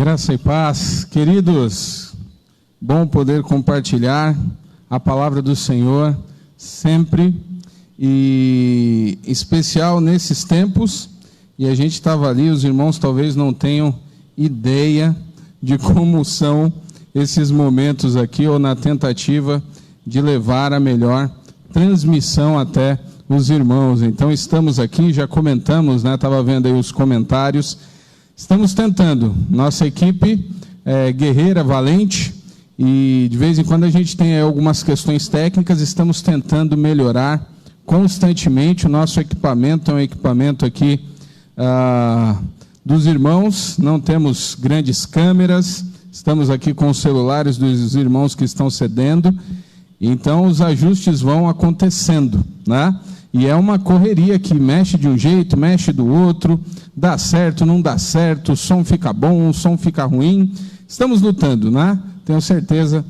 Graça e paz, queridos, bom poder compartilhar a palavra do Senhor sempre, e especial nesses tempos, e a gente estava ali, os irmãos talvez não tenham ideia de como são esses momentos aqui, ou na tentativa de levar a melhor transmissão até os irmãos. Então estamos aqui, já comentamos, né? Estava vendo aí os comentários. Estamos tentando, nossa equipe é guerreira, valente, e de vez em quando a gente tem algumas questões técnicas, estamos tentando melhorar constantemente. O nosso equipamento é um equipamento aqui dos irmãos, não temos grandes câmeras, estamos aqui com os celulares dos irmãos que estão cedendo, então os ajustes vão acontecendo, né? E é uma correria que mexe de um jeito, mexe do outro, dá certo, não dá certo, o som fica bom, o som fica ruim. Estamos lutando, né? Tenho certeza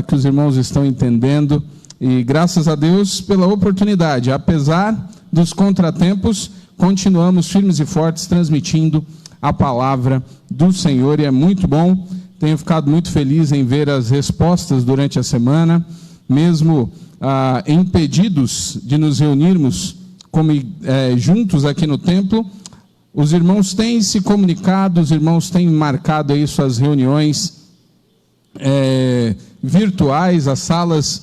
que os irmãos estão entendendo. E graças a Deus pela oportunidade. Apesar dos contratempos, continuamos firmes e fortes transmitindo a palavra do Senhor. E é muito bom. Tenho ficado muito feliz em ver as respostas durante a semana, mesmo impedidos de nos reunirmos juntos aqui no templo. Os irmãos têm se comunicado, os irmãos têm marcado aí suas reuniões virtuais, as salas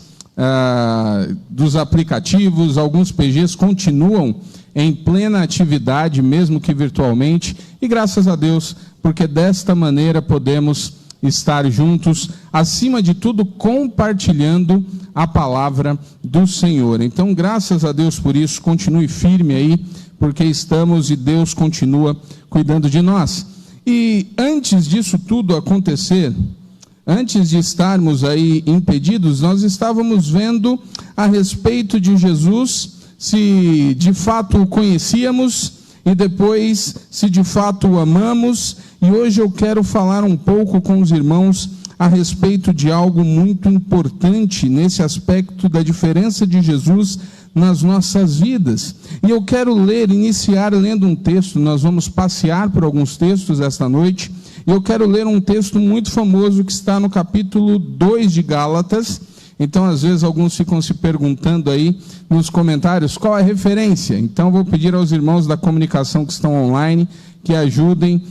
dos aplicativos, alguns PGs continuam em plena atividade, mesmo que virtualmente, e graças a Deus, porque desta maneira podemos estar juntos, acima de tudo, compartilhando a palavra do Senhor. Então, graças a Deus por isso, continue firme aí, porque estamos e Deus continua cuidando de nós. E antes disso tudo acontecer, antes de estarmos aí impedidos, nós estávamos vendo a respeito de Jesus, se de fato o conhecíamos, e depois se de fato o amamos. E hoje eu quero falar um pouco com os irmãos a respeito de algo muito importante nesse aspecto da diferença de Jesus nas nossas vidas. E eu quero iniciar lendo um texto. Nós vamos passear por alguns textos esta noite, e eu quero ler um texto muito famoso que está no capítulo 2 de Gálatas. Então, às vezes, alguns ficam se perguntando aí nos comentários qual é a referência. Então, vou pedir aos irmãos da comunicação que estão online que ajudem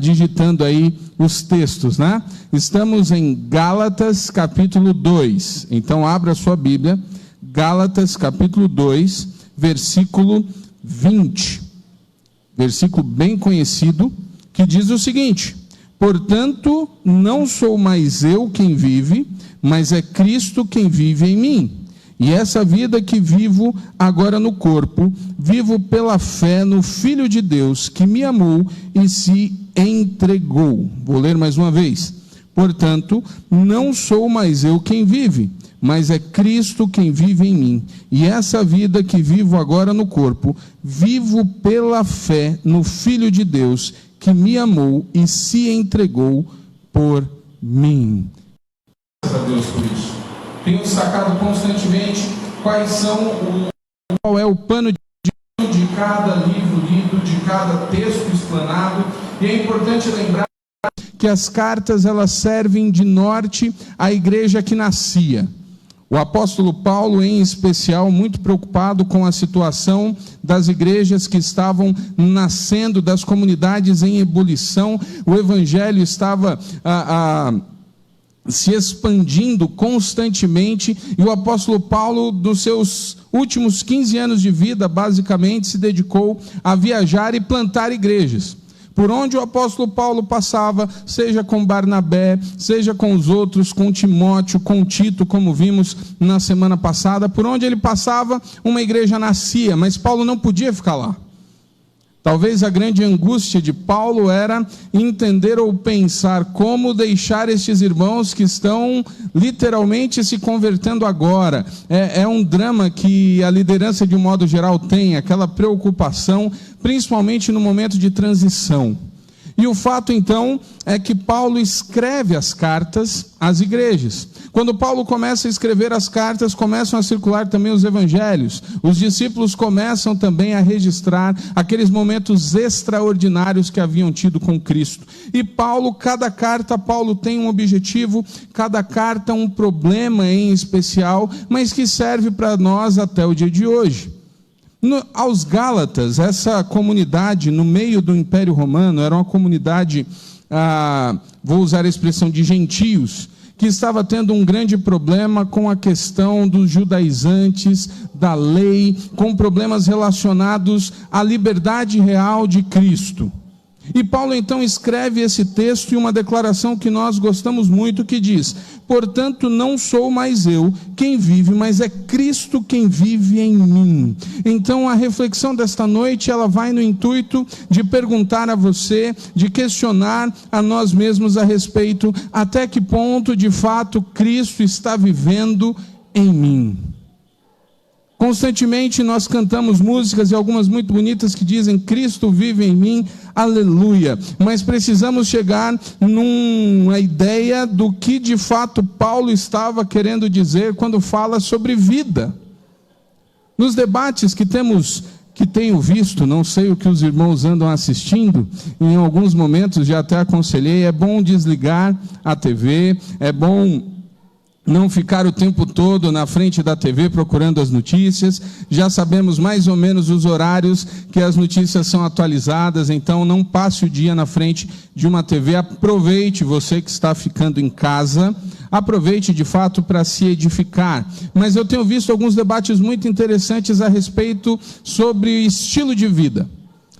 digitando aí os textos, né? Estamos em Gálatas, capítulo 2. Então, abra a sua Bíblia, Gálatas, capítulo 2, versículo 20. Versículo bem conhecido, que diz o seguinte: portanto, não sou mais eu quem vive, mas é Cristo quem vive em mim. E essa vida que vivo agora no corpo, vivo pela fé no Filho de Deus, que me amou e se entregou. Vou ler mais uma vez. Portanto, não sou mais eu quem vive, mas é Cristo quem vive em mim. E essa vida que vivo agora no corpo, vivo pela fé no Filho de Deus, que me amou e se entregou por mim. Graças a Deus por isso. Tenho destacado constantemente qual é o pano de cada livro lido, de cada texto explanado, e é importante lembrar que as cartas elas servem de norte à igreja que nascia. O apóstolo Paulo, em especial, muito preocupado com a situação das igrejas que estavam nascendo, das comunidades em ebulição. O evangelho estava se expandindo constantemente, e o apóstolo Paulo, nos seus últimos 15 anos de vida, basicamente, se dedicou a viajar e plantar igrejas. Por onde o apóstolo Paulo passava, seja com Barnabé, seja com os outros, com Timóteo, com Tito, como vimos na semana passada, por onde ele passava, uma igreja nascia, mas Paulo não podia ficar lá. Talvez a grande angústia de Paulo era entender ou pensar como deixar estes irmãos que estão literalmente se convertendo agora. É um drama que a liderança de um modo geral tem, aquela preocupação, principalmente no momento de transição. E o fato, então, é que Paulo escreve as cartas às igrejas. Quando Paulo começa a escrever as cartas, começam a circular também os evangelhos. Os discípulos começam também a registrar aqueles momentos extraordinários que haviam tido com Cristo. E Paulo, cada carta, Paulo tem um objetivo, cada carta um problema em especial, mas que serve para nós até o dia de hoje. Aos Gálatas, essa comunidade no meio do Império Romano, era uma comunidade, vou usar a expressão de gentios, que estava tendo um grande problema com a questão dos judaizantes, da lei, com problemas relacionados à liberdade real de Cristo. E Paulo então escreve esse texto e uma declaração que nós gostamos muito, que diz: portanto não sou mais eu quem vive, mas é Cristo quem vive em mim. Então a reflexão desta noite, ela vai no intuito de perguntar a você, de questionar a nós mesmos a respeito, até que ponto de fato Cristo está vivendo em mim. Constantemente nós cantamos músicas, e algumas muito bonitas, que dizem: Cristo vive em mim, aleluia. Mas precisamos chegar numa ideia do que de fato Paulo estava querendo dizer quando fala sobre vida. Nos debates que tenho visto, não sei o que os irmãos andam assistindo, em alguns momentos já até aconselhei, é bom desligar a TV, é bom não ficar o tempo todo na frente da TV procurando as notícias. Já sabemos mais ou menos os horários que as notícias são atualizadas, então não passe o dia na frente de uma TV. Aproveite, você que está ficando em casa, aproveite de fato para se edificar. Mas eu tenho visto alguns debates muito interessantes a respeito sobre estilo de vida,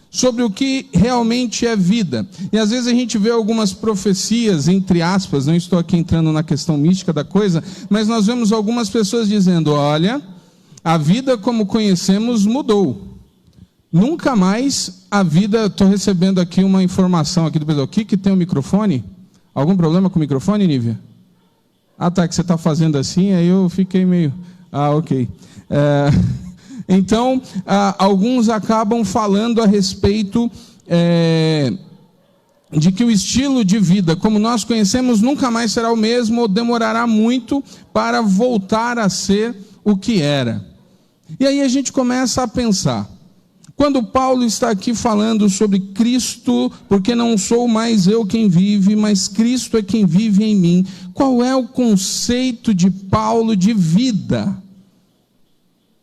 sobre o que realmente é vida. E às vezes a gente vê algumas profecias, entre aspas, não estou aqui entrando na questão mística da coisa, mas nós vemos algumas pessoas dizendo: olha, a vida como conhecemos mudou. Nunca mais a vida... Estou recebendo aqui uma informação aqui do pessoal. O que tem o microfone? Algum problema com o microfone, Nívia? Ah, tá, que você está fazendo assim, aí eu fiquei meio... ok. Então, alguns acabam falando a respeito de que o estilo de vida, como nós conhecemos, nunca mais será o mesmo, ou demorará muito para voltar a ser o que era. E aí a gente começa a pensar, quando Paulo está aqui falando sobre Cristo, porque não sou mais eu quem vive, mas Cristo é quem vive em mim, qual é o conceito de Paulo de vida?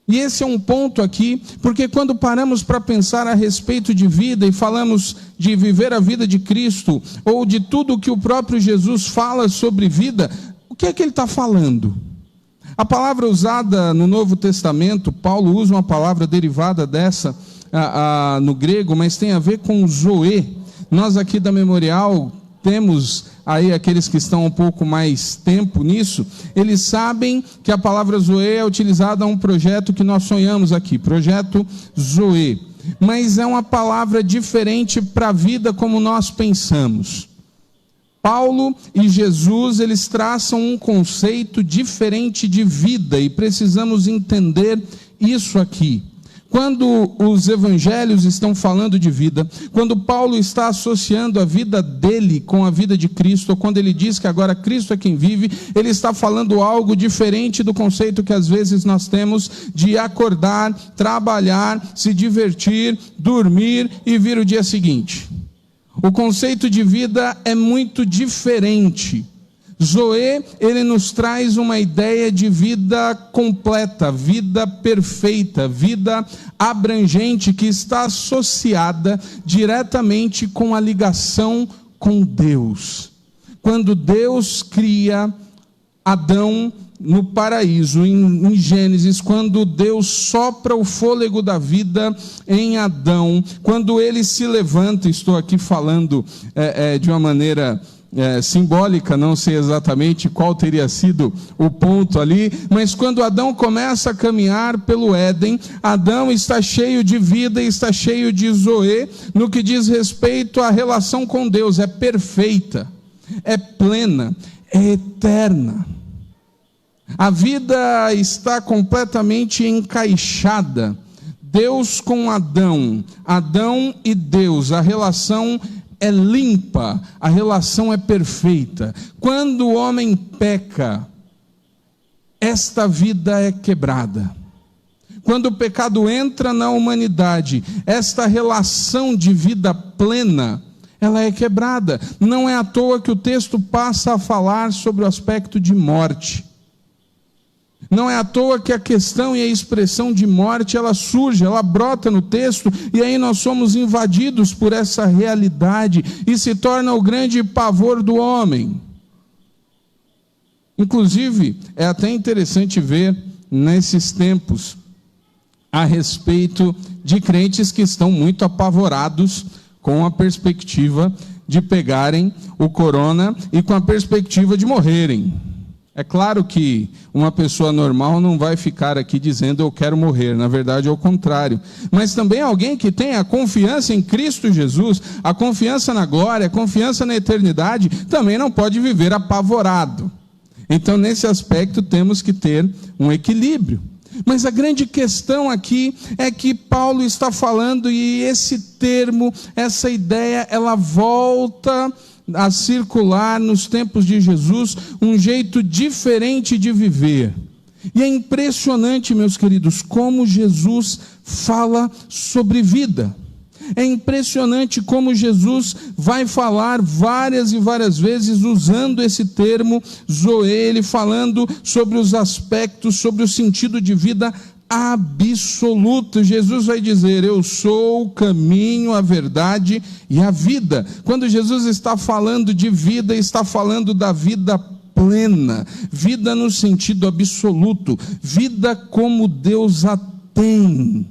E esse é um ponto aqui, porque quando paramos para pensar a respeito de vida e falamos de viver a vida de Cristo, ou de tudo que o próprio Jesus fala sobre vida, o que é que ele está falando? A palavra usada no Novo Testamento, Paulo usa uma palavra derivada dessa no grego, mas tem a ver com zoe. Nós aqui da Memorial temos aí aqueles que estão um pouco mais tempo nisso, eles sabem que a palavra zoe é utilizada a um projeto que nós sonhamos aqui, projeto Zoe, mas é uma palavra diferente para a vida como nós pensamos. Paulo e Jesus, eles traçam um conceito diferente de vida, e precisamos entender isso aqui. Quando os evangelhos estão falando de vida, quando Paulo está associando a vida dele com a vida de Cristo, ou quando ele diz que agora Cristo é quem vive, ele está falando algo diferente do conceito que às vezes nós temos de acordar, trabalhar, se divertir, dormir e vir o dia seguinte. O conceito de vida é muito diferente. Zoe, ele nos traz uma ideia de vida completa, vida perfeita, vida abrangente, que está associada diretamente com a ligação com Deus. Quando Deus cria Adão no paraíso, em Gênesis, quando Deus sopra o fôlego da vida em Adão, quando ele se levanta, estou aqui falando de uma maneira simbólica, não sei exatamente qual teria sido o ponto ali, mas quando Adão começa a caminhar pelo Éden, Adão está cheio de vida e está cheio de zoe, no que diz respeito à relação com Deus. É perfeita, é plena, é eterna. A vida está completamente encaixada. Deus com Adão, Adão e Deus, a relação é limpa, a relação é perfeita. Quando o homem peca, esta vida é quebrada. Quando o pecado entra na humanidade, esta relação de vida plena, ela é quebrada. Não é à toa que o texto passa a falar sobre o aspecto de morte. Não é à toa que a questão e a expressão de morte, ela surge, ela brota no texto, e aí nós somos invadidos por essa realidade, e se torna o grande pavor do homem. Inclusive, é até interessante ver nesses tempos, a respeito de crentes que estão muito apavorados com a perspectiva de pegarem o corona e com a perspectiva de morrerem. É claro que uma pessoa normal não vai ficar aqui dizendo eu quero morrer, na verdade é o contrário. Mas também alguém que tem a confiança em Cristo Jesus, a confiança na glória, a confiança na eternidade, também não pode viver apavorado. Então nesse aspecto temos que ter um equilíbrio. Mas a grande questão aqui é que Paulo está falando, e esse termo, essa ideia, ela volta a circular nos tempos de Jesus, um jeito diferente de viver. E é impressionante, meus queridos, como Jesus fala sobre vida. É impressionante como Jesus vai falar várias e várias vezes usando esse termo zoe, ele falando sobre os aspectos, sobre o sentido de vida absoluto. Jesus vai dizer: eu sou o caminho, a verdade e a vida. Quando Jesus está falando de vida, está falando da vida plena, vida no sentido absoluto, vida como Deus a tem.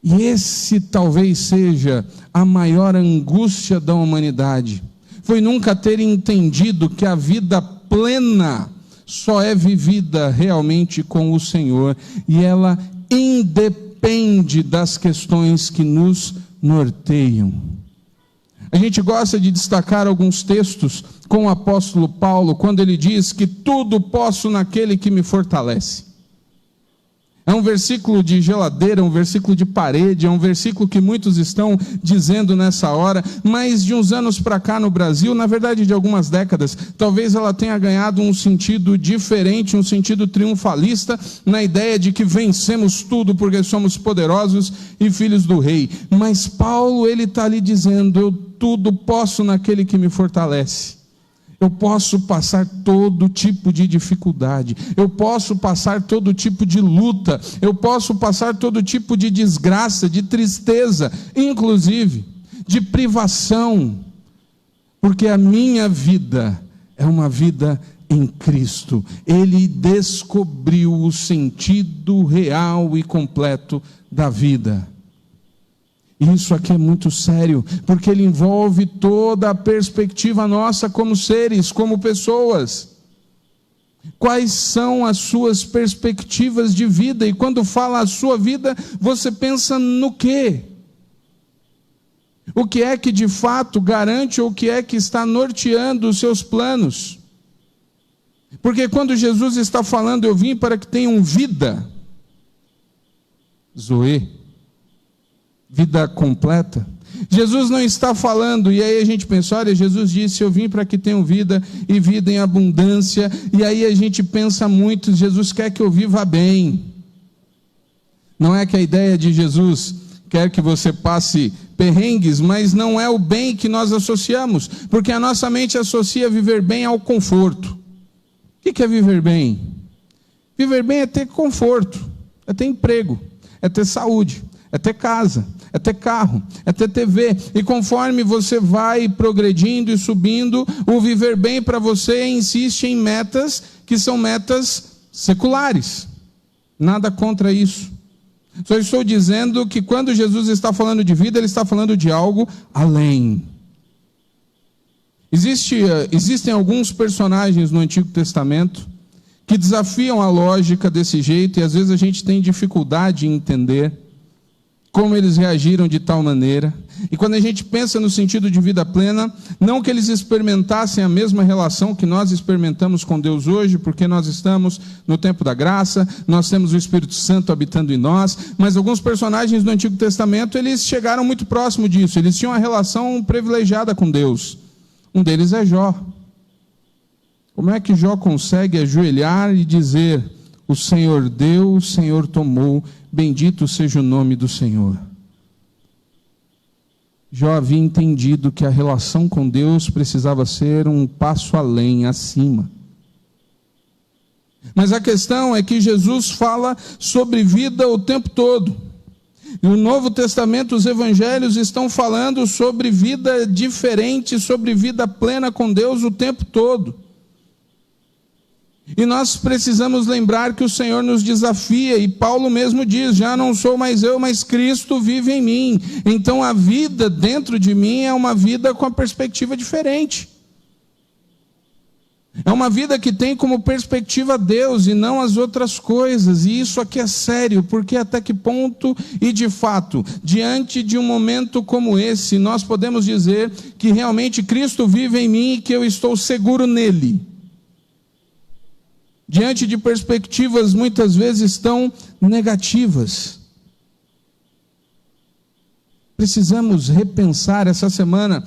E esse talvez seja a maior angústia da humanidade, foi nunca ter entendido que a vida plena só é vivida realmente com o Senhor, e ela independe das questões que nos norteiam. A gente gosta de destacar alguns textos com o apóstolo Paulo, quando ele diz que tudo posso naquele que me fortalece. É um versículo de geladeira, um versículo de parede, é um versículo que muitos estão dizendo nessa hora, mas de uns anos para cá no Brasil, na verdade de algumas décadas, talvez ela tenha ganhado um sentido diferente, um sentido triunfalista, na ideia de que vencemos tudo porque somos poderosos e filhos do rei. Mas Paulo, ele está ali dizendo: eu tudo posso naquele que me fortalece. Eu posso passar todo tipo de dificuldade, eu posso passar todo tipo de luta, eu posso passar todo tipo de desgraça, de tristeza, inclusive de privação, porque a minha vida é uma vida em Cristo. Ele descobriu o sentido real e completo da vida. Isso aqui é muito sério, porque ele envolve toda a perspectiva nossa como seres, como pessoas. Quais são as suas perspectivas de vida? E quando fala a sua vida, você pensa no quê? O que é que de fato garante, ou o que é que está norteando os seus planos? Porque quando Jesus está falando, eu vim para que tenham vida, zoe, vida completa, Jesus não está falando, e aí a gente pensa, olha, Jesus disse, eu vim para que tenham vida, e vida em abundância, e aí a gente pensa muito, Jesus quer que eu viva bem. Não é que a ideia de Jesus quer que você passe perrengues, mas não é o bem que nós associamos, porque a nossa mente associa viver bem ao conforto. O que é viver bem? Viver bem é ter conforto, é ter emprego, é ter saúde, é ter casa, é ter carro, é ter TV, e conforme você vai progredindo e subindo, o viver bem para você insiste em metas que são metas seculares. Nada contra isso. Só estou dizendo que quando Jesus está falando de vida, ele está falando de algo além. Existem alguns personagens no Antigo Testamento que desafiam a lógica desse jeito, e às vezes a gente tem dificuldade em entender como eles reagiram de tal maneira. E quando a gente pensa no sentido de vida plena, não que eles experimentassem a mesma relação que nós experimentamos com Deus hoje, porque nós estamos no tempo da graça, nós temos o Espírito Santo habitando em nós, mas alguns personagens do Antigo Testamento, eles chegaram muito próximo disso, eles tinham uma relação privilegiada com Deus. Um deles é Jó. Como é que Jó consegue ajoelhar e dizer: o Senhor deu, o Senhor tomou, bendito seja o nome do Senhor? Jó havia entendido que a relação com Deus precisava ser um passo além, acima. Mas a questão é que Jesus fala sobre vida o tempo todo. E o Novo Testamento, os Evangelhos estão falando sobre vida diferente, sobre vida plena com Deus o tempo todo. E nós precisamos lembrar que o Senhor nos desafia, e Paulo mesmo diz: já não sou mais eu, mas Cristo vive em mim. Então a vida dentro de mim é uma vida com a perspectiva diferente. É uma vida que tem como perspectiva Deus e não as outras coisas. E isso aqui é sério, porque até que ponto, e de fato, diante de um momento como esse, nós podemos dizer que realmente Cristo vive em mim e que eu estou seguro nele? Diante de perspectivas muitas vezes tão negativas. Precisamos repensar. Essa semana,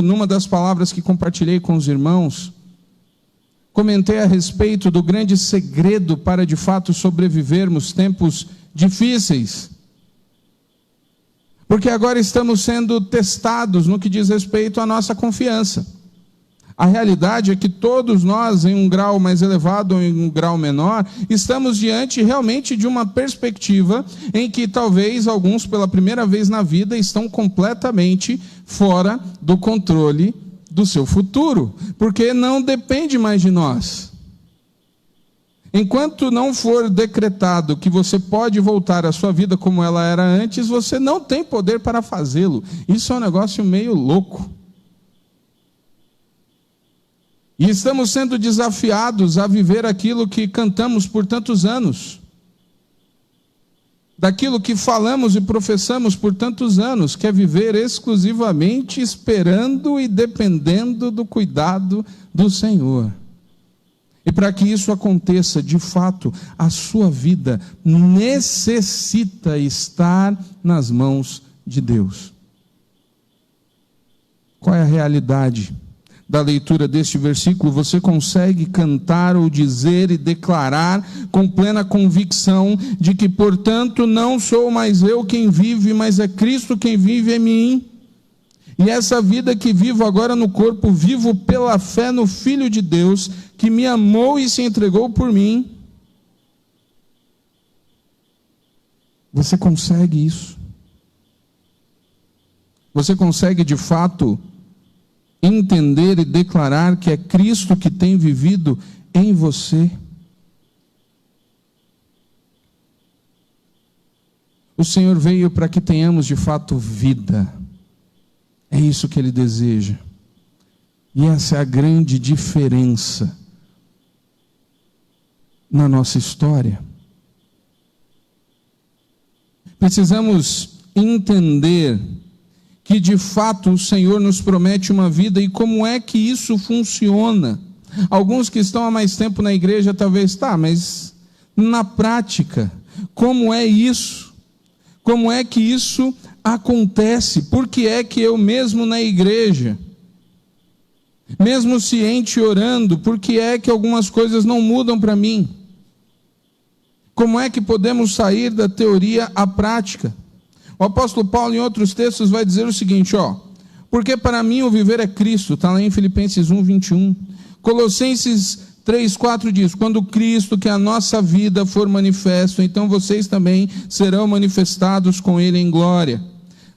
numa das palavras que compartilhei com os irmãos, comentei a respeito do grande segredo para de fato sobrevivermos tempos difíceis. Porque agora estamos sendo testados no que diz respeito à nossa confiança. A realidade é que todos nós, em um grau mais elevado ou em um grau menor, estamos diante realmente de uma perspectiva em que talvez alguns, pela primeira vez na vida, estão completamente fora do controle do seu futuro, porque não depende mais de nós. Enquanto não for decretado que você pode voltar à sua vida como ela era antes, você não tem poder para fazê-lo. Isso é um negócio meio louco. E estamos sendo desafiados a viver aquilo que cantamos por tantos anos, daquilo que falamos e professamos por tantos anos, que é viver exclusivamente esperando e dependendo do cuidado do Senhor. E para que isso aconteça, de fato, a sua vida necessita estar nas mãos de Deus. Qual é a realidade da leitura deste versículo? Você consegue cantar ou dizer e declarar com plena convicção de que, portanto, não sou mais eu quem vive, mas é Cristo quem vive em mim. E essa vida que vivo agora no corpo, vivo pela fé no Filho de Deus, que me amou e se entregou por mim. Você consegue isso? Você consegue, de fato, entender e declarar que é Cristo que tem vivido em você? O Senhor veio para que tenhamos de fato vida. É isso que Ele deseja. E essa é a grande diferença na nossa história. Precisamos entender que de fato o Senhor nos promete uma vida, e como é que isso funciona? Alguns que estão há mais tempo na igreja talvez, mas na prática, como é isso? Como é que isso acontece? Por que é que eu mesmo na igreja, mesmo ciente orando, por que é que algumas coisas não mudam para mim? Como é que podemos sair da teoria à prática? O apóstolo Paulo, em outros textos, vai dizer o seguinte, porque para mim o viver é Cristo, está lá em Filipenses 1:21. Colossenses 3:4 diz: quando Cristo, que é a nossa vida, for manifesto, então vocês também serão manifestados com Ele em glória.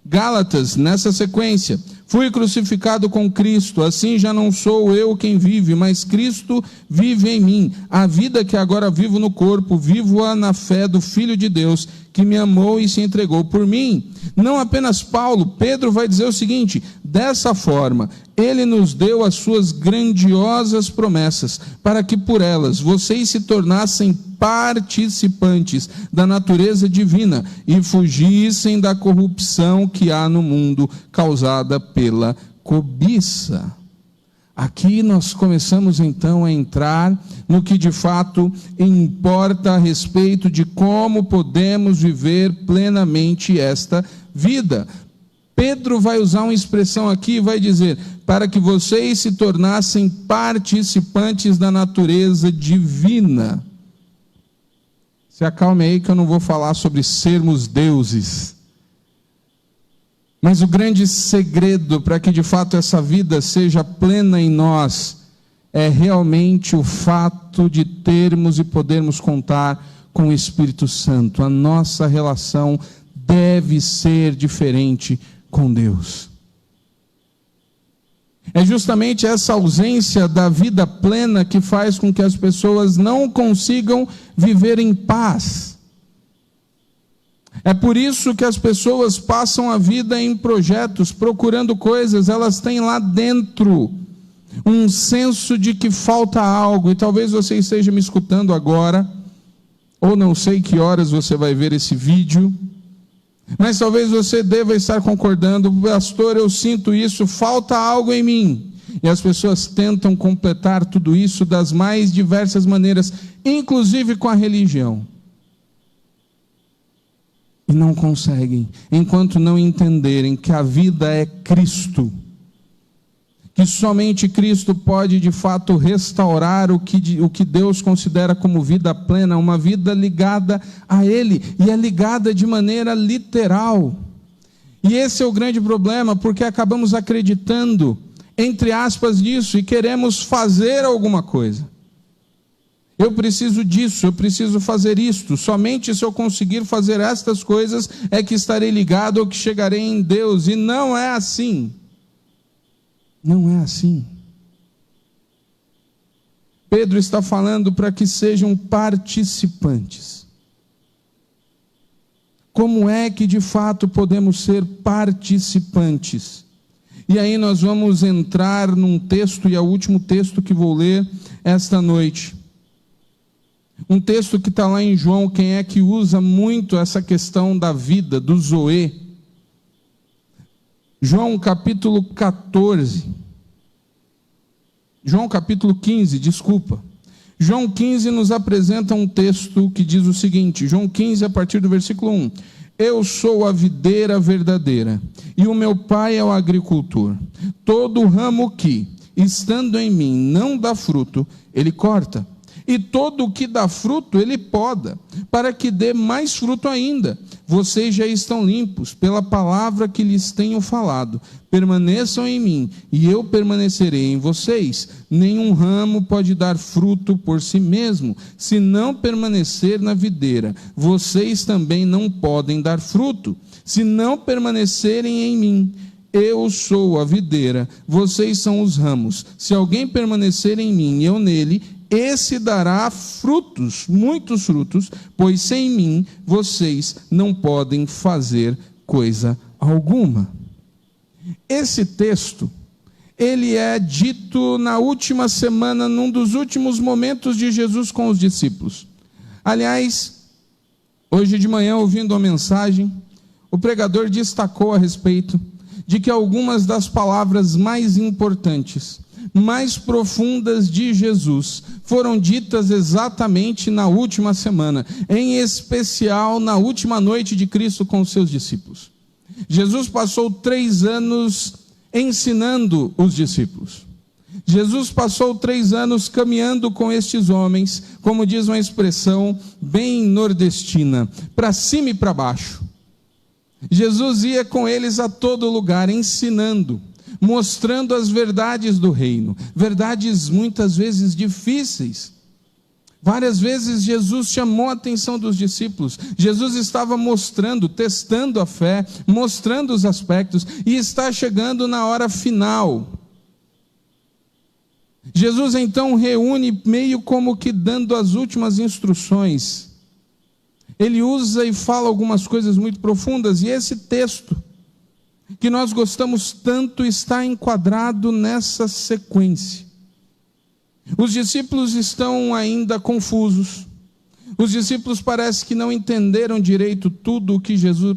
Gálatas, nessa sequência: fui crucificado com Cristo, assim já não sou eu quem vive, mas Cristo vive em mim. A vida que agora vivo no corpo, vivo-a na fé do Filho de Deus, que me amou e se entregou por mim. Não apenas Paulo, Pedro vai dizer o seguinte: dessa forma, ele nos deu as suas grandiosas promessas, para que por elas vocês se tornassem participantes da natureza divina e fugissem da corrupção que há no mundo causada pela cobiça. Aqui nós começamos então a entrar no que de fato importa a respeito de como podemos viver plenamente esta vida. Pedro vai usar uma expressão aqui e vai dizer: para que vocês se tornassem participantes da natureza divina. Se acalme aí que eu não vou falar sobre sermos deuses. Mas o grande segredo para que de fato essa vida seja plena em nós é realmente o fato de termos e podermos contar com o Espírito Santo. A nossa relação deve ser diferente com Deus. É justamente essa ausência da vida plena que faz com que as pessoas não consigam viver em paz. É por isso que as pessoas passam a vida em projetos, procurando coisas, elas têm lá dentro um senso de que falta algo, e talvez você esteja me escutando agora, ou não sei que horas você vai ver esse vídeo, mas talvez você deva estar concordando: pastor, eu sinto isso, falta algo em mim. E as pessoas tentam completar tudo isso das mais diversas maneiras, inclusive com a religião. E não conseguem, enquanto não entenderem que a vida é Cristo, que somente Cristo pode de fato restaurar o que Deus considera como vida plena, uma vida ligada a Ele, e é ligada de maneira literal. E esse é o grande problema, porque acabamos acreditando, entre aspas, nisso, e queremos fazer alguma coisa. Eu preciso disso, eu preciso fazer isto, somente se eu conseguir fazer estas coisas é que estarei ligado ou que chegarei em Deus, e não é assim. Não é assim. Pedro está falando para que sejam participantes. Como é que de fato podemos ser participantes? E aí nós vamos entrar num texto, e é o último texto que vou ler esta noite. Um texto que está lá em João. Quem é que usa muito essa questão da vida, do Zoe? João capítulo 14. João capítulo 15, desculpa. João 15 nos apresenta um texto que diz o seguinte, João 15 a partir do versículo 1. Eu sou a videira verdadeira, e o meu pai é o agricultor. Todo ramo que, estando em mim, não dá fruto, ele corta. E todo o que dá fruto, ele poda, para que dê mais fruto ainda. Vocês já estão limpos pela palavra que lhes tenho falado. Permaneçam em mim, e eu permanecerei em vocês. Nenhum ramo pode dar fruto por si mesmo, se não permanecer na videira. Vocês também não podem dar fruto, se não permanecerem em mim. Eu sou a videira, vocês são os ramos. Se alguém permanecer em mim e eu nele, esse dará frutos, muitos frutos, pois sem mim vocês não podem fazer coisa alguma. Esse texto, ele é dito na última semana, num dos últimos momentos de Jesus com os discípulos. Aliás, hoje de manhã, ouvindo a mensagem, o pregador destacou a respeito de que algumas das palavras mais importantes, mais profundas de Jesus foram ditas exatamente na última semana, em especial na última noite de Cristo com os seus discípulos. Jesus passou 3 anos ensinando os discípulos. Jesus passou 3 anos caminhando com estes homens, como diz uma expressão bem nordestina, para cima e para baixo. Jesus ia com eles a todo lugar, ensinando, mostrando as verdades do reino, verdades muitas vezes difíceis. Várias vezes Jesus chamou a atenção dos discípulos. Jesus estava mostrando, testando a fé, mostrando os aspectos, e está chegando na hora final. Jesus então reúne, meio como que dando as últimas instruções. ele usa e fala algumas coisas muito profundas, e esse texto, que nós gostamos tanto, está enquadrado nessa sequência. Os discípulos estão ainda confusos, os discípulos parece que não entenderam direito tudo o que Jesus,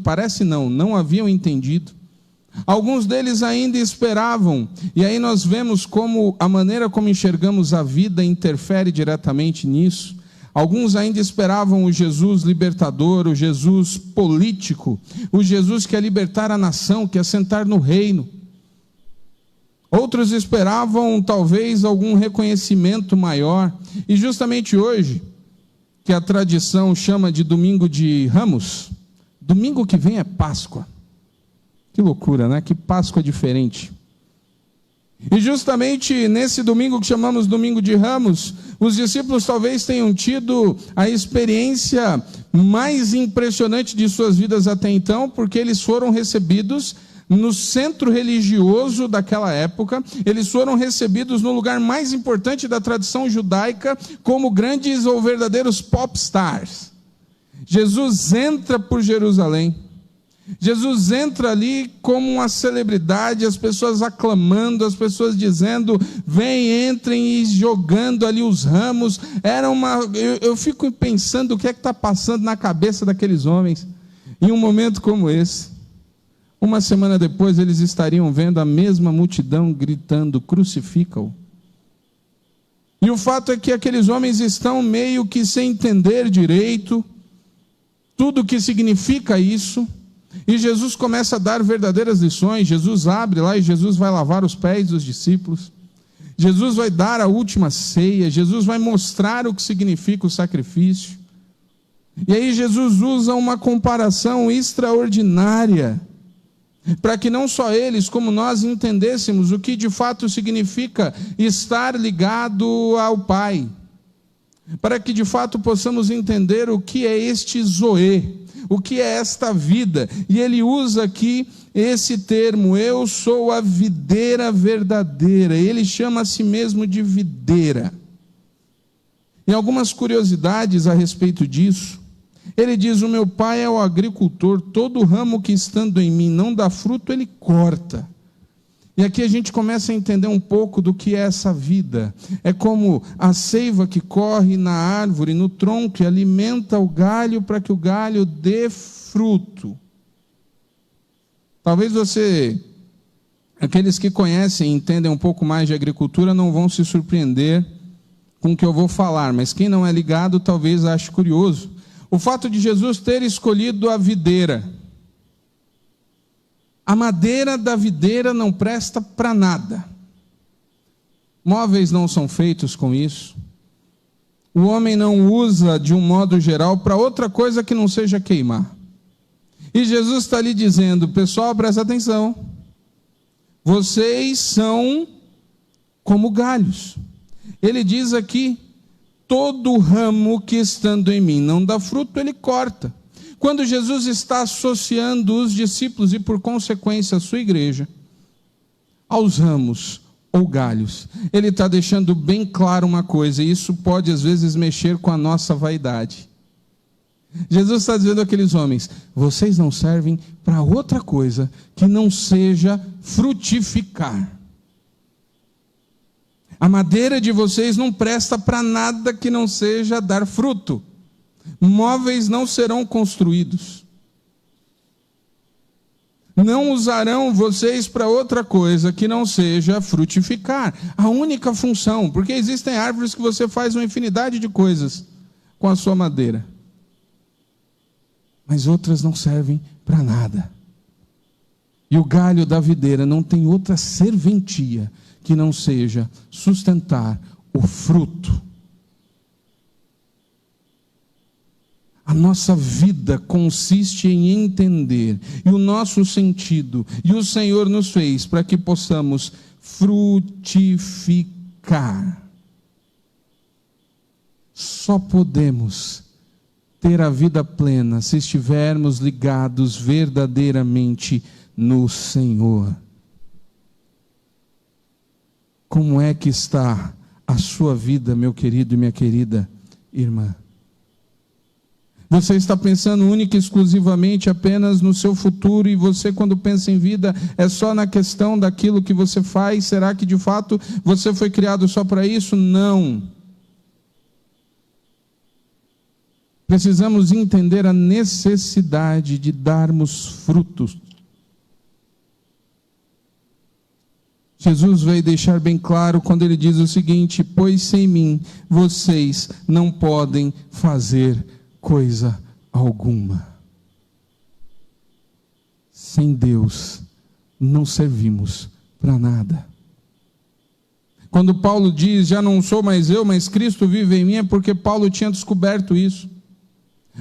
não haviam entendido. Alguns deles ainda esperavam, e aí nós vemos como a maneira como enxergamos a vida interfere diretamente nisso. Alguns ainda esperavam o Jesus libertador, o Jesus político, o Jesus que ia libertar a nação, que ia sentar no reino. Outros esperavam talvez algum reconhecimento maior, e justamente hoje, que a tradição chama de domingo de Ramos, domingo que vem é Páscoa. Que loucura, né? Que Páscoa diferente. E justamente nesse domingo que chamamos domingo de Ramos, os discípulos talvez tenham tido a experiência mais impressionante de suas vidas até então, porque eles foram recebidos no centro religioso daquela época, eles foram recebidos no lugar mais importante da tradição judaica, como grandes ou verdadeiros pop stars. Jesus entra por Jerusalém, Jesus entra ali como uma celebridade, as pessoas aclamando, as pessoas dizendo, vem, entrem, e jogando ali os ramos. Eu fico pensando o que é que está passando na cabeça daqueles homens, em um momento como esse. Uma semana depois eles estariam vendo a mesma multidão gritando, crucifica-o. E o fato é que aqueles homens estão meio que sem entender direito tudo o que significa isso. E Jesus começa a dar verdadeiras lições. Jesus abre lá e Jesus vai lavar os pés dos discípulos. Jesus vai dar a última ceia. Jesus vai mostrar o que significa o sacrifício. E aí Jesus usa uma comparação extraordinária, para que não só eles, como nós, entendêssemos o que de fato significa estar ligado ao Pai. Para que de fato possamos entender o que é este Zoe, o que é esta vida. E ele usa aqui esse termo, eu sou a videira verdadeira. Ele chama a si mesmo de videira. E algumas curiosidades a respeito disso. Ele diz, o meu pai é o agricultor, todo ramo que estando em mim não dá fruto, ele corta. E aqui a gente começa a entender um pouco do que é essa vida. É como a seiva que corre na árvore, no tronco, e alimenta o galho para que o galho dê fruto. Talvez aqueles que conhecem e entendem um pouco mais de agricultura, não vão se surpreender com o que eu vou falar, mas quem não é ligado talvez ache curioso. O fato de Jesus ter escolhido a videira. A madeira da videira não presta para nada. Móveis não são feitos com isso. O homem não usa, de um modo geral, para outra coisa que não seja queimar. E Jesus está ali dizendo, pessoal, presta atenção. Vocês são como galhos. Ele diz aqui, todo ramo que estando em mim não dá fruto, ele corta. Quando Jesus está associando os discípulos e, por consequência, a sua igreja, aos ramos ou galhos, ele está deixando bem claro uma coisa, e isso pode às vezes mexer com a nossa vaidade. Jesus está dizendo àqueles homens, vocês não servem para outra coisa que não seja frutificar. A madeira de vocês não presta para nada que não seja dar fruto. Móveis não serão construídos. Não usarão vocês para outra coisa que não seja frutificar. A única função, porque existem árvores que você faz uma infinidade de coisas com a sua madeira, mas outras não servem para nada. E o galho da videira não tem outra serventia que não seja sustentar o fruto. A nossa vida consiste em entender, e o nosso sentido, e o Senhor nos fez para que possamos frutificar. Só podemos ter a vida plena se estivermos ligados verdadeiramente no Senhor. Como é que está a sua vida, meu querido e minha querida irmã? Você está pensando única e exclusivamente apenas no seu futuro, e você, quando pensa em vida, é só na questão daquilo que você faz. Será que de fato você foi criado só para isso? Não. Precisamos entender a necessidade de darmos frutos. Jesus veio deixar bem claro quando ele diz o seguinte: pois sem mim vocês não podem fazer coisa alguma. Sem Deus não servimos para nada. Quando Paulo diz, já não sou mais eu, mas Cristo vive em mim, é porque Paulo tinha descoberto isso.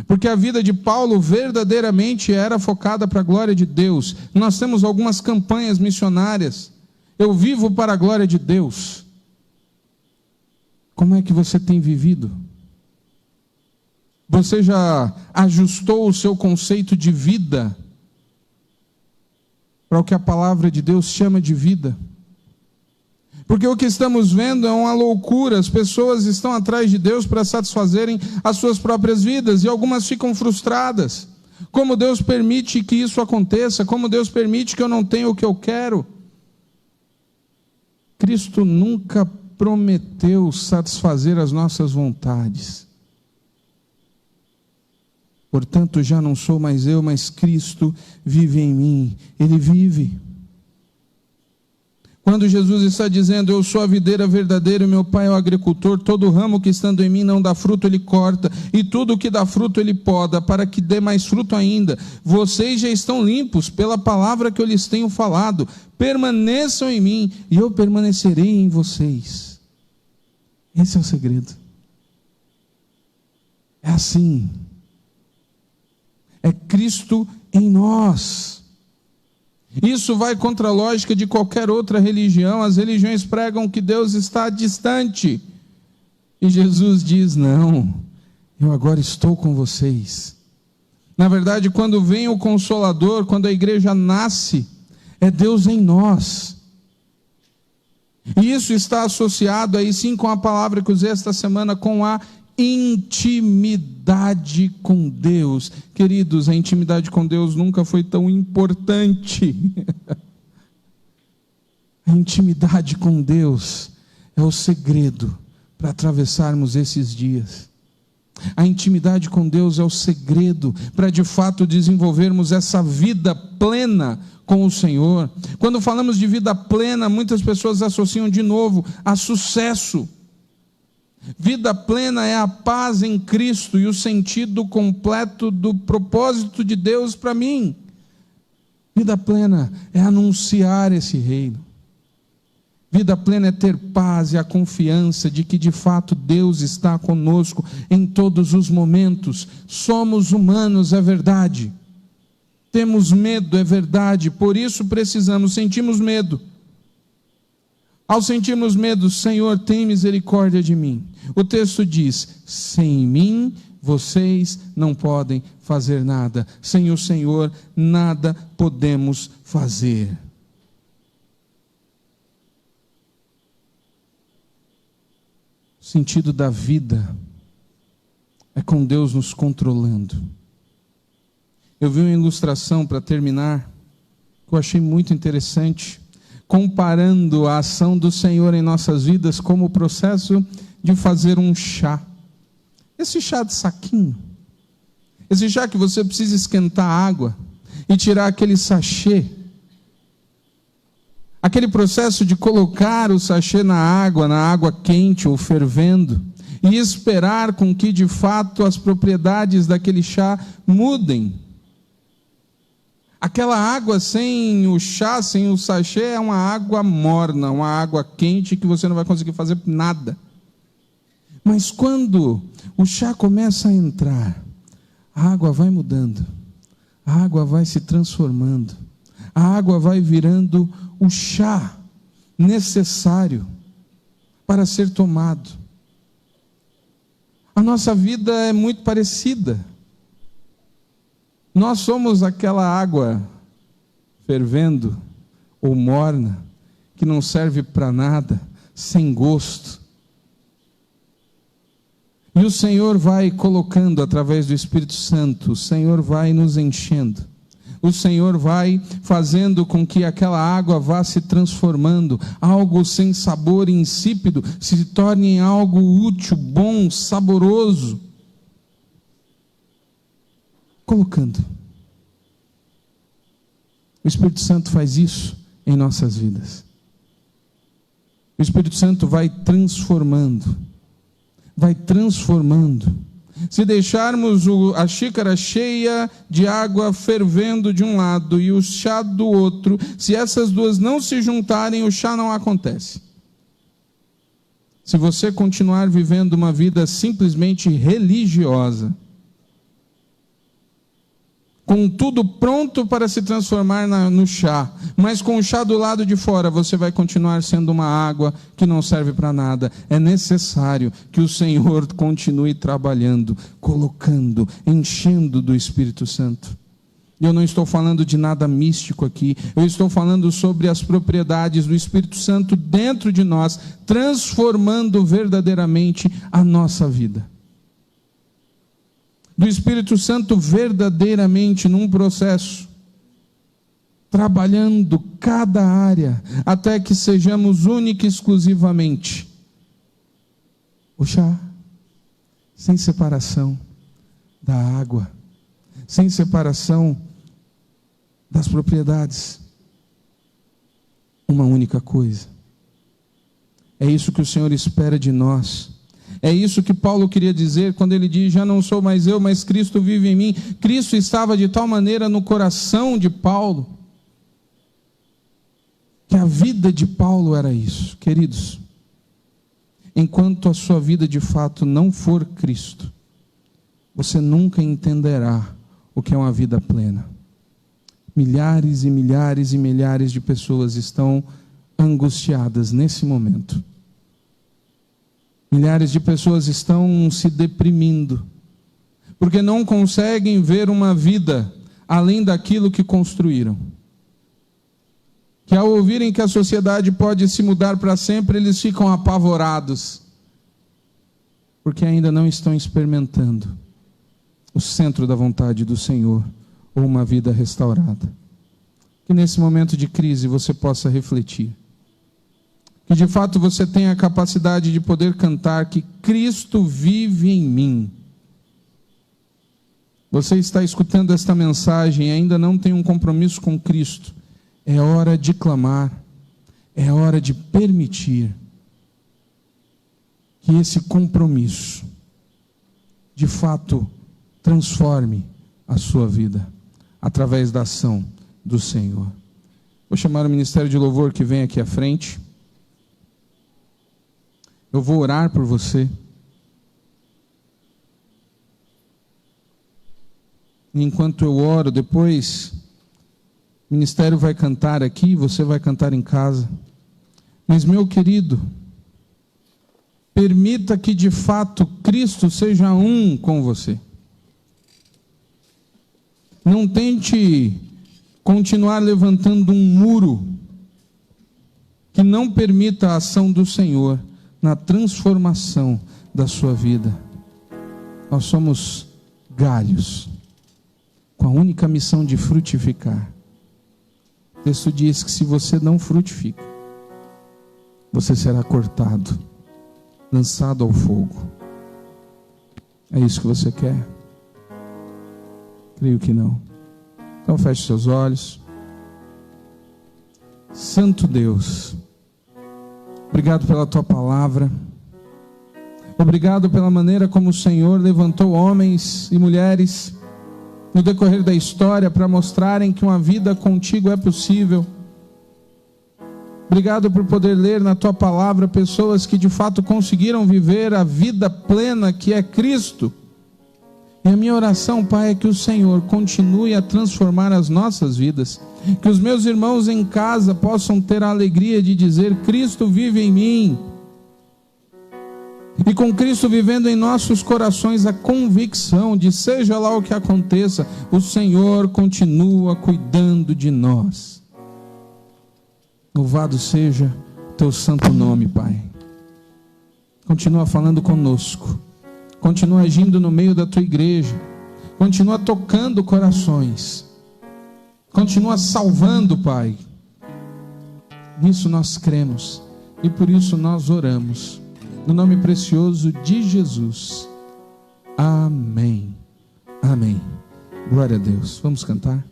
Porque a vida de Paulo verdadeiramente era focada para a glória de Deus. Nós temos algumas campanhas missionárias. Eu vivo para a glória de Deus. Como é que você tem vivido? Você já ajustou o seu conceito de vida para o que a palavra de Deus chama de vida? Porque o que estamos vendo é uma loucura. As pessoas estão atrás de Deus para satisfazerem as suas próprias vidas, e algumas ficam frustradas. Como Deus permite que isso aconteça? Como Deus permite que eu não tenha o que eu quero? Cristo nunca prometeu satisfazer as nossas vontades. Portanto, já não sou mais eu, mas Cristo vive em mim. Ele vive. Quando Jesus está dizendo, eu sou a videira verdadeira, meu Pai é o agricultor, todo ramo que estando em mim não dá fruto, Ele corta, e tudo que dá fruto Ele poda, para que dê mais fruto ainda. Vocês já estão limpos pela palavra que eu lhes tenho falado. Permaneçam em mim, e eu permanecerei em vocês. Esse é o segredo. É assim. É Cristo em nós. Isso vai contra a lógica de qualquer outra religião. As religiões pregam que Deus está distante. E Jesus diz, não, eu agora estou com vocês. Na verdade, quando vem o Consolador, quando a igreja nasce, é Deus em nós. E isso está associado aí sim com a palavra que usei esta semana, com a intimidade com Deus. Queridos, a intimidade com Deus nunca foi tão importante. A intimidade com Deus é o segredo para atravessarmos esses dias. A intimidade com Deus é o segredo para de fato desenvolvermos essa vida plena com o Senhor. Quando falamos de vida plena, muitas pessoas associam de novo a sucesso. Vida plena é a paz em Cristo e o sentido completo do propósito de Deus para mim. Vida plena é anunciar esse reino. Vida plena é ter paz e a confiança de que de fato Deus está conosco em todos os momentos. Somos humanos, é verdade. Temos medo, é verdade. Por isso sentimos medo. Ao sentirmos medo, Senhor, tem misericórdia de mim. O texto diz, sem mim vocês não podem fazer nada. Sem o Senhor nada podemos fazer. O sentido da vida é com Deus nos controlando. Eu vi uma ilustração para terminar, que eu achei muito interessante, comparando a ação do Senhor em nossas vidas como o processo de fazer um chá. Esse chá de saquinho, esse chá que você precisa esquentar a água e tirar aquele sachê, aquele processo de colocar o sachê na água quente ou fervendo, e esperar com que de fato as propriedades daquele chá mudem. Aquela água sem o chá, sem o sachê, é uma água morna, uma água quente que você não vai conseguir fazer nada. Mas quando o chá começa a entrar, a água vai mudando, a água vai se transformando, a água vai virando o chá necessário para ser tomado. A nossa vida é muito parecida. Nós somos aquela água fervendo ou morna, que não serve para nada, sem gosto. E o Senhor vai colocando através do Espírito Santo, o Senhor vai nos enchendo. O Senhor vai fazendo com que aquela água vá se transformando, algo sem sabor e insípido, se torne em algo útil, bom, saboroso. Colocando. O Espírito Santo faz isso em nossas vidas. O Espírito Santo vai transformando. Vai transformando. Se deixarmos a xícara cheia de água fervendo de um lado e o chá do outro, se essas duas não se juntarem, o chá não acontece. Se você continuar vivendo uma vida simplesmente religiosa, com tudo pronto para se transformar no chá, mas com o chá do lado de fora, você vai continuar sendo uma água que não serve para nada. É necessário que o Senhor continue trabalhando, colocando, enchendo do Espírito Santo. E eu não estou falando de nada místico aqui, eu estou falando sobre as propriedades do Espírito Santo dentro de nós, transformando verdadeiramente a nossa vida. Do Espírito Santo verdadeiramente num processo, trabalhando cada área, até que sejamos única e exclusivamente o chá, sem separação da água, sem separação das propriedades, uma única coisa. É isso que o Senhor espera de nós. É isso que Paulo queria dizer quando ele diz: já não sou mais eu, mas Cristo vive em mim. Cristo estava de tal maneira no coração de Paulo, que a vida de Paulo era isso. Queridos, enquanto a sua vida de fato não for Cristo, você nunca entenderá o que é uma vida plena. Milhares e milhares e milhares de pessoas estão angustiadas nesse momento. Milhares de pessoas estão se deprimindo, porque não conseguem ver uma vida além daquilo que construíram. Que ao ouvirem que a sociedade pode se mudar para sempre, eles ficam apavorados, porque ainda não estão experimentando o centro da vontade do Senhor, ou uma vida restaurada. Que nesse momento de crise você possa refletir. Que de fato você tenha a capacidade de poder cantar que Cristo vive em mim. Você está escutando esta mensagem e ainda não tem um compromisso com Cristo. É hora de clamar, é hora de permitir que esse compromisso, de fato, transforme a sua vida, através da ação do Senhor. Vou chamar o Ministério de Louvor que vem aqui à frente. Eu vou orar por você. E enquanto eu oro, depois o ministério vai cantar aqui, você vai cantar em casa. Mas, meu querido, permita que de fato Cristo seja um com você. Não tente continuar levantando um muro que não permita a ação do Senhor na transformação da sua vida. Nós somos galhos, com a única missão de frutificar. O texto diz que se você não frutifica, você será cortado, lançado ao fogo. É isso que você quer? Creio que não. Então feche seus olhos. Santo Deus, obrigado pela tua palavra. Obrigado pela maneira como o Senhor levantou homens e mulheres no decorrer da história para mostrarem que uma vida contigo é possível. Obrigado por poder ler na tua palavra pessoas que de fato conseguiram viver a vida plena que é Cristo. E a minha oração, Pai, é que o Senhor continue a transformar as nossas vidas. Que os meus irmãos em casa possam ter a alegria de dizer: Cristo vive em mim. E com Cristo vivendo em nossos corações a convicção de seja lá o que aconteça, o Senhor continua cuidando de nós. Louvado seja teu santo nome, Pai. Continua falando conosco. continua agindo no meio da tua igreja, continua tocando corações, continua salvando, Pai. Nisso nós cremos e por isso nós oramos, no nome precioso de Jesus. Amém. Amém. Glória a Deus. Vamos cantar?